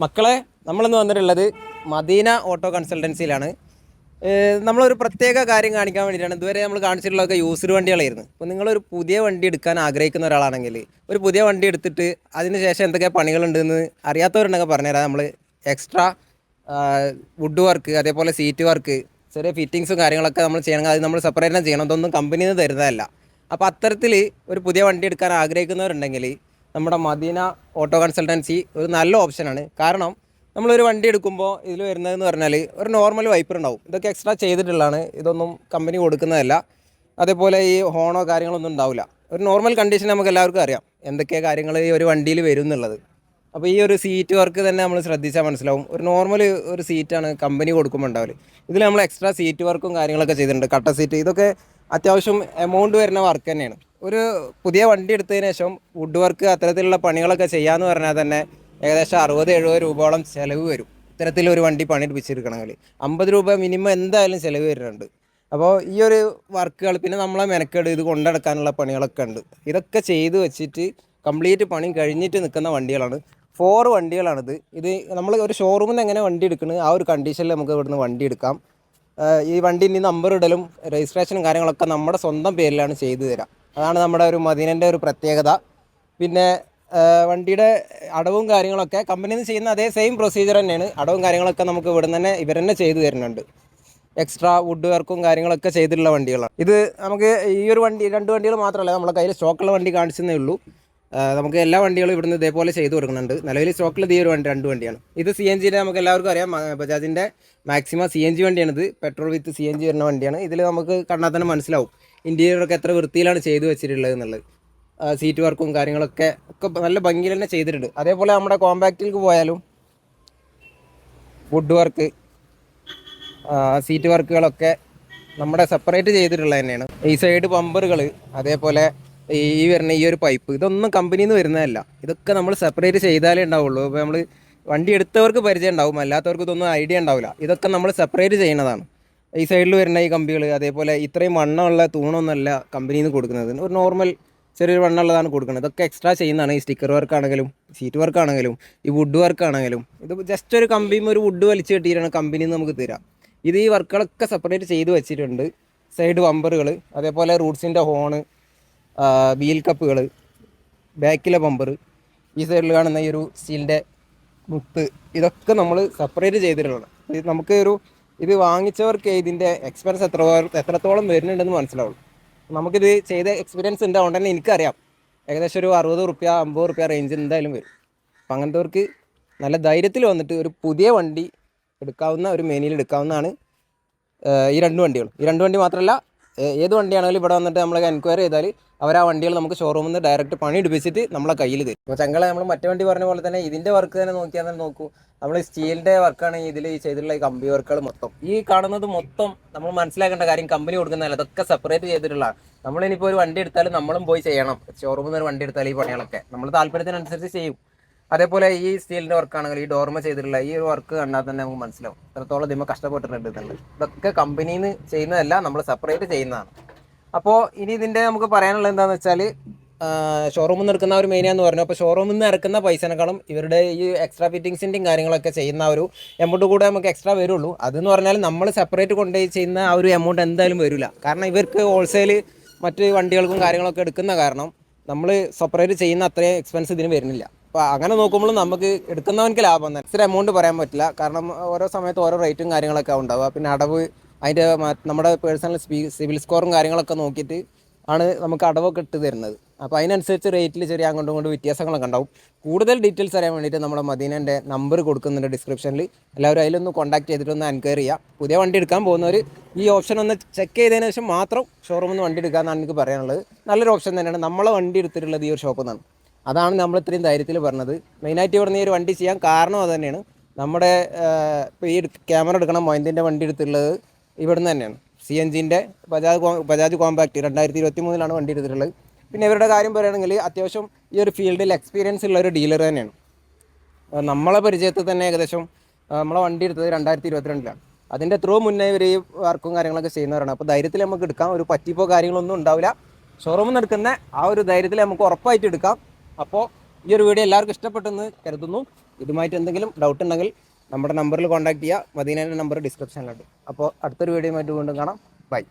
മക്കളെ, നമ്മളിന്ന് വന്നിട്ടുള്ളത് മദീന ഓട്ടോ കൺസൾട്ടൻസിയിലാണ്. നമ്മളൊരു പ്രത്യേക കാര്യം കാണിക്കാൻ വേണ്ടിയിട്ടാണ്. ഇതുവരെ നമ്മൾ കാണിച്ചിട്ടുള്ളതൊക്കെ യൂസ്ഡ് വണ്ടികളായിരുന്നു. അപ്പോൾ നിങ്ങളൊരു പുതിയ വണ്ടി എടുക്കാൻ ആഗ്രഹിക്കുന്ന ഒരാളാണെങ്കിൽ ഒരു പുതിയ വണ്ടി എടുത്തിട്ട് അതിന് ശേഷം എന്തൊക്കെ പണികളുണ്ടെന്ന് അറിയാത്തവരുണ്ടെങ്കിൽ പറഞ്ഞുതരാം. നമ്മൾ എക്സ്ട്രാ വുഡ് വർക്ക്, അതേപോലെ സീറ്റ് വർക്ക്, ചെറിയ ഫിറ്റിങ്സും കാര്യങ്ങളൊക്കെ നമ്മൾ ചെയ്യണമെങ്കിൽ അത് നമ്മൾ സെപ്പറേറ്റ് തന്നെ ചെയ്യണം. അതൊന്നും കമ്പനിയിൽ നിന്ന് തരുന്നതല്ല. അപ്പോൾ അത്തരത്തിൽ ഒരു പുതിയ വണ്ടി എടുക്കാൻ ആഗ്രഹിക്കുന്നവരുണ്ടെങ്കിൽ നമ്മുടെ മദീന ഓട്ടോ കൺസൾട്ടൻസി ഒരു നല്ല ഓപ്ഷനാണ്. കാരണം നമ്മളൊരു വണ്ടി എടുക്കുമ്പോൾ ഇതിൽ വരുന്നതെന്ന് പറഞ്ഞാൽ ഒരു നോർമൽ വൈപ്പർ ഉണ്ടാവും. ഇതൊക്കെ എക്സ്ട്രാ ചെയ്തിട്ടുള്ളതാണ്, ഇതൊന്നും കമ്പനി കൊടുക്കുന്നതല്ല. അതേപോലെ ഈ ഹോണോ കാര്യങ്ങളൊന്നും ഉണ്ടാവില്ല. ഒരു നോർമൽ കണ്ടീഷൻ നമുക്ക് എല്ലാവർക്കും അറിയാം എന്തൊക്കെ കാര്യങ്ങൾ ഈ ഒരു വണ്ടിയിൽ വരും എന്നുള്ളത്. അപ്പോൾ ഈ ഒരു സീറ്റ് വർക്ക് തന്നെ നമ്മൾ ശ്രദ്ധിച്ചാൽ മനസ്സിലാവും. ഒരു നോർമൽ ഒരു സീറ്റാണ് കമ്പനി കൊടുക്കുമ്പോൾ ഉണ്ടാവില്ല. ഇതിൽ നമ്മൾ എക്സ്ട്രാ സീറ്റ് വർക്കും കാര്യങ്ങളൊക്കെ ചെയ്തിട്ടുണ്ട്. കട്ട സീറ്റ്, ഇതൊക്കെ അത്യാവശ്യം എമൗണ്ട് വരുന്ന വർക്ക് തന്നെയാണ്. ഒരു പുതിയ വണ്ടി എടുത്തതിന് ശേഷം വുഡ് വർക്ക് അത്തരത്തിലുള്ള പണികളൊക്കെ ചെയ്യാമെന്ന് പറഞ്ഞാൽ തന്നെ ഏകദേശം 60-70 രൂപയോളം ചിലവ് വരും. ഇത്തരത്തിലൊരു വണ്ടി പണിയെടുപ്പിച്ചെടുക്കണമെങ്കിൽ 50 രൂപ മിനിമം എന്തായാലും ചിലവ് വരുന്നുണ്ട്. അപ്പോൾ ഈ ഒരു വർക്കുകൾ, പിന്നെ നമ്മളെ മെനക്കേട്, ഇത് കൊണ്ടെടുക്കാനുള്ള പണികളൊക്കെ ഉണ്ട്. ഇതൊക്കെ ചെയ്ത് വെച്ചിട്ട് കംപ്ലീറ്റ് പണി കഴിഞ്ഞിട്ട് നിൽക്കുന്ന വണ്ടികളാണ്. 4 വണ്ടികളാണിത്. ഇത് നമ്മൾ ഒരു ഷോറൂമിൽ നിന്ന് എങ്ങനെ വണ്ടി എടുക്കുന്നത് ആ ഒരു കണ്ടീഷനിൽ നമുക്ക് ഇവിടുന്ന് വണ്ടി എടുക്കാം. ഈ വണ്ടീൻ്റെ നമ്പർ ഇടലും രജിസ്ട്രേഷനും കാര്യങ്ങളൊക്കെ നമ്മുടെ സ്വന്തം പേരിലാണ് ചെയ്തു തരാം. അതാണ് നമ്മുടെ ഒരു മദീനൻ്റെ ഒരു പ്രത്യേകത. പിന്നെ വണ്ടിയുടെ അടവും കാര്യങ്ങളൊക്കെ കമ്പനിയിൽ നിന്ന് ചെയ്യുന്ന അതേ സെയിം പ്രൊസീജിയർ തന്നെയാണ്. അടവും കാര്യങ്ങളൊക്കെ നമുക്ക് ഇവിടെ തന്നെ ഇവർ തന്നെ ചെയ്തു തരുന്നുണ്ട്. എക്സ്ട്രാ വുഡ് വർക്കും കാര്യങ്ങളൊക്കെ ചെയ്തിട്ടുള്ള വണ്ടികളാണ്. ഇത് നമുക്ക് ഈ ഒരു വണ്ടി, 2 വണ്ടികൾ മാത്രമല്ല നമ്മുടെ കയ്യിൽ സ്റ്റോക്കുള്ള വണ്ടി കാണിച്ചതേ ഉള്ളൂ. നമുക്ക് എല്ലാ വണ്ടികളും ഇവിടുന്ന് ഇതേപോലെ ചെയ്ത് കൊടുക്കുന്നുണ്ട്. നിലവിൽ സ്റ്റോക്കിൽ ഈ ഒരു വണ്ടി 2 വണ്ടിയാണ്. ഇത് CNGയുടെ നമുക്ക് എല്ലാവർക്കും അറിയാം, ബജാജിൻ്റെ മാക്സിമ CNG വണ്ടിയാണിത്. പെട്രോൾ വിത്ത് CNG വരുന്ന വണ്ടിയാണ്. ഇതിൽ നമുക്ക് കണ്ടാൽ തന്നെ മനസ്സിലാവും ഇൻറ്റീരിയറൊക്കെ എത്ര വൃത്തിയിലാണ് ചെയ്തു വെച്ചിട്ടുള്ളത് എന്നുള്ളത്. സീറ്റ് വർക്കും കാര്യങ്ങളൊക്കെ നല്ല ഭംഗിയിൽ തന്നെ ചെയ്തിട്ടുണ്ട്. അതേപോലെ നമ്മുടെ കോമ്പാക്റ്റിലേക്ക് പോയാലും വുഡ് വർക്ക്, സീറ്റ് വർക്കുകളൊക്കെ നമ്മുടെ സെപ്പറേറ്റ് ചെയ്തിട്ടുള്ളത് തന്നെയാണ്. ഈ സൈഡ് ബമ്പറുകൾ, അതേപോലെ ഈ വരുന്ന ഈ ഒരു പൈപ്പ്, ഇതൊന്നും കമ്പനിയിൽ നിന്ന് വരുന്നതല്ല. ഇതൊക്കെ നമ്മൾ സെപ്പറേറ്റ് ചെയ്താലേ ഉണ്ടാവുള്ളൂ. ഇപ്പോൾ നമ്മൾ വണ്ടി എടുത്തവർക്ക് പരിചയം ഉണ്ടാവും, അല്ലാത്തവർക്ക് ഇതൊന്നും ഐഡിയ ഉണ്ടാവില്ല. ഇതൊക്കെ നമ്മൾ സെപ്പറേറ്റ് ചെയ്യുന്നതാണ്. ഈ സൈഡിൽ വരുന്ന ഈ കമ്പികൾ, അതേപോലെ ഇത്രയും വണ്ണമുള്ള തൂണൊന്നുമല്ല കമ്പനിയിൽ നിന്ന് കൊടുക്കുന്നത്. ഒരു നോർമൽ ചെറിയൊരു വണ്ണമുള്ളതാണ് കൊടുക്കുന്നത്. ഇതൊക്കെ എക്സ്ട്രാ ചെയ്യുന്നതാണ്. ഈ സ്റ്റിക്കർ വർക്ക് ആണെങ്കിലും സീറ്റ് വർക്ക് ആണെങ്കിലും ഈ വുഡ് വർക്ക് ആണെങ്കിലും ഇത് ജസ്റ്റ് ഒരു കമ്പിയും ഒരു വുഡ് വലിച്ചു കെട്ടിയിട്ടാണ് കമ്പനിയിൽ നിന്ന് നമുക്ക് തരാം. ഇത് ഈ വർക്കുകളൊക്കെ സെപ്പറേറ്റ് ചെയ്ത് വെച്ചിട്ടുണ്ട്. സൈഡ് ബമ്പറുകൾ, അതേപോലെ റൂട്ട്സിൻ്റെ ഹോണ്, വീൽ കപ്പുകൾ, ബാക്കിലെ ബമ്പർ, ഈ സൈഡിൽ കാണുന്ന ഈ ഒരു സ്റ്റീലിൻ്റെ മുത്ത്, ഇതൊക്കെ നമ്മൾ സെപ്പറേറ്റ് ചെയ്തിട്ടുള്ളതാണ്. ഇത് നമുക്ക് ഇത് വാങ്ങിച്ചവർക്ക് ഇതിൻ്റെ എക്സ്പെൻസ് എത്രത്തോളം വരുന്നുണ്ടെന്ന് മനസ്സിലാവുള്ളൂ. നമുക്കിത് ചെയ്ത എക്സ്പീരിയൻസ് ഉണ്ട്. അതുകൊണ്ട് തന്നെ എനിക്കറിയാം ഏകദേശം ഒരു 60 റുപ്യ 50 റുപ്യ റേഞ്ച് എന്തായാലും വരും. അപ്പം അങ്ങനത്തെവർക്ക് നല്ല ധൈര്യത്തിൽ വന്നിട്ട് ഒരു പുതിയ വണ്ടി എടുക്കാവുന്ന, ഒരു മേനിയിൽ എടുക്കാവുന്നതാണ് ഈ 2 വണ്ടികൾ. ഈ 2 വണ്ടി മാത്രമല്ല, ഏത് വണ്ടിയാണെങ്കിലും ഇവിടെ വന്നിട്ട് നമ്മൾ എൻക്വയറി ചെയ്താൽ അവർ ആ വണ്ടികൾ നമുക്ക് ഷോറൂമിൽ നിന്ന് ഡയറക്റ്റ് പണി എടുപ്പിച്ചിട്ട് നമ്മളെ കയ്യിൽ തരും. അപ്പോൾ ചങ്ങളെ നമ്മൾ മറ്റേ വണ്ടി പറഞ്ഞ പോലെ തന്നെ ഇതിൻ്റെ വർക്ക് തന്നെ നോക്കിയാൽ തന്നെ നോക്കൂ. നമ്മൾ സ്റ്റീലിൻ്റെ വർക്കാണ് ഇതിൽ ചെയ്തിട്ടുള്ള ഈ കമ്പി വർക്കുകൾ മൊത്തം. ഈ കാണുന്നത് മൊത്തം നമ്മൾ മനസ്സിലാക്കേണ്ട കാര്യം, കമ്പനി കൊടുക്കുന്നതല്ല, അതൊക്കെ സെപ്പറേറ്റ് ചെയ്തിട്ടുള്ളതാണ്. നമ്മളിനിപ്പോൾ ഒരു വണ്ടി എടുത്താലും നമ്മളും പോയി ചെയ്യണം. ഷോറൂമിൽ നിന്ന് ഒരു വണ്ടി എടുത്താൽ ഈ പണികളൊക്കെ നമ്മൾ താല്പര്യത്തിനനുസരിച്ച് ചെയ്യും. അതേപോലെ ഈ സ്റ്റീലിൻ്റെ വർക്കാണെങ്കിൽ ഈ ഡോർമ ചെയ്തിട്ടുള്ള ഈ ഒരു വർക്ക് കണ്ടാൽ തന്നെ നമുക്ക് മനസ്സിലാവും എത്രത്തോളം ഇതിമ്മ കഷ്ടപ്പെട്ടിട്ടുണ്ട്. ഇതൊക്കെ കമ്പനിയിൽ നിന്ന് ചെയ്യുന്നതല്ല, നമ്മൾ സെപ്പറേറ്റ് ചെയ്യുന്നതാണ്. അപ്പോൾ ഇനി ഇതിൻ്റെ നമുക്ക് പറയാനുള്ളത് എന്താണെന്ന് വെച്ചാൽ, ഷോറൂമിൽ നിന്ന് എടുക്കുന്ന ഒരു മെയിനാന്ന് പറഞ്ഞു. അപ്പോൾ ഷോറൂമിൽ നിന്ന് ഇറക്കുന്ന പൈസനേക്കാളും ഇവരുടെ ഈ എക്സ്ട്രാ ഫിറ്റിങ്സിൻ്റെയും കാര്യങ്ങളൊക്കെ ചെയ്യുന്ന ഒരു എമൗണ്ട് കൂടെ നമുക്ക് എക്സ്ട്രാ വരുള്ളൂ. അതെന്ന് പറഞ്ഞാൽ നമ്മൾ സെപ്പറേറ്റ് കൊണ്ടുപോയി ചെയ്യുന്ന ആ ഒരു എമൗണ്ട് എന്തായാലും വരില്ല. കാരണം ഇവർക്ക് ഹോൾസെയിൽ മറ്റ് വണ്ടികൾക്കും കാര്യങ്ങളൊക്കെ എടുക്കുന്ന കാരണം നമ്മൾ സെപ്പറേറ്റ് ചെയ്യുന്ന അത്രയും എക്സ്പെൻസ് ഇതിന് വരുന്നില്ല. അപ്പോൾ അങ്ങനെ നോക്കുമ്പോൾ നമുക്ക് എടുക്കുന്നവർക്ക് ലാഭം തന്നെ. ഇത്ര എമൗണ്ട് പറയാൻ പറ്റില്ല, കാരണം ഓരോ സമയത്ത് ഓരോ റേറ്റും കാര്യങ്ങളൊക്കെ ഉണ്ടാവുക. പിന്നെ അടവ്, അതിൻ്റെ നമ്മുടെ പേഴ്സണൽ സിവിൽ സ്കോറും കാര്യങ്ങളൊക്കെ നോക്കിയിട്ട് ആണ് നമുക്ക് അടവൊക്കെ ഇട്ട് തരുന്നത്. അപ്പോൾ അതിനനുസരിച്ച് റേറ്റിൽ ചെറിയ അങ്ങോട്ടും ഇങ്ങോട്ടും വ്യത്യാസങ്ങളൊക്കെ ഉണ്ടാവും. കൂടുതൽ ഡീറ്റെയിൽസ് അറിയാൻ വേണ്ടിയിട്ട് നമ്മുടെ മദീനൻ്റെ നമ്പർ കൊടുക്കുന്നുണ്ട് ഡിസ്ക്രിപ്ഷനിൽ. എല്ലാവരും അതിലൊന്ന് കോൺടാക്ട് ചെയ്തിട്ടൊന്ന് എൻക്വയറി ചെയ്യുക. പുതിയ വണ്ടി എടുക്കാൻ പോകുന്നവർ ഈ ഓപ്ഷൻ ഒന്ന് ചെക്ക് ചെയ്തതിന് ശേഷം മാത്രം ഷോറൂമിൽ നിന്ന് വണ്ടി എടുക്കാമെന്നാണ് എനിക്ക് പറയാനുള്ളത്. നല്ലൊരു ഓപ്ഷൻ തന്നെയാണ്. നമ്മളെ വണ്ടി എടുത്തിട്ടുള്ളത് ഈ ഒരു ഷോപ്പിൽ നിന്നാണ്. അതാണ് നമ്മൾ ഇത്രയും ധൈര്യത്തിൽ പറഞ്ഞത്. മെയിനായിട്ട് ഇവിടെ നിന്ന് ഈ ഒരു വണ്ടി ചെയ്യാൻ കാരണം അത് തന്നെയാണ്. നമ്മുടെ ഇപ്പോൾ ഈ ക്യാമറ എടുക്കണം മൊയിൻ്റിൻ്റെ വണ്ടി എടുത്തിട്ടുള്ളത് ഇവിടുന്ന് തന്നെയാണ്. CNGൻ്റെ ബജാജ് കോമ്പാക്റ്റ് 2023 വണ്ടി എടുത്തിട്ടുള്ളത്. പിന്നെ ഇവരുടെ കാര്യം പറയുകയാണെങ്കിൽ അത്യാവശ്യം ഈ ഒരു ഫീൽഡിൽ എക്സ്പീരിയൻസ് ഉള്ള ഒരു ഡീലർ തന്നെയാണ്. നമ്മളെ പരിചയത്തിൽ തന്നെ ഏകദേശം നമ്മളെ വണ്ടി എടുത്തത് 2022 അതിൻ്റെ മുന്നേ ഇവർ ഈ വർക്കും കാര്യങ്ങളൊക്കെ ചെയ്യുന്നവരാണ്. അപ്പോൾ ധൈര്യത്തിൽ നമുക്ക് എടുക്കാം. ഒരു പറ്റിപ്പോ കാര്യങ്ങളൊന്നും ഉണ്ടാവില്ല. ഷോറൂമിൽ നിന്ന് എടുക്കുന്ന ആ ഒരു ധൈര്യത്തിൽ നമുക്ക് ഉറപ്പായിട്ട് എടുക്കാം. അപ്പോൾ ഈ ഒരു വീഡിയോ എല്ലാവർക്കും ഇഷ്ടപ്പെട്ടെന്ന് കരുതുന്നു. ഇതുമായിട്ട് എന്തെങ്കിലും ഡൗട്ട് ഉണ്ടെങ്കിൽ നമ്മുടെ നമ്പറിൽ കോൺടാക്ട് ചെയ്യുക. മദീനയുടെ നമ്പർ ഡിസ്ക്രിപ്ഷനിലുണ്ട്. അപ്പോൾ അടുത്തൊരു വീഡിയോയുമായിട്ട് വീണ്ടും കാണാം. ബൈ.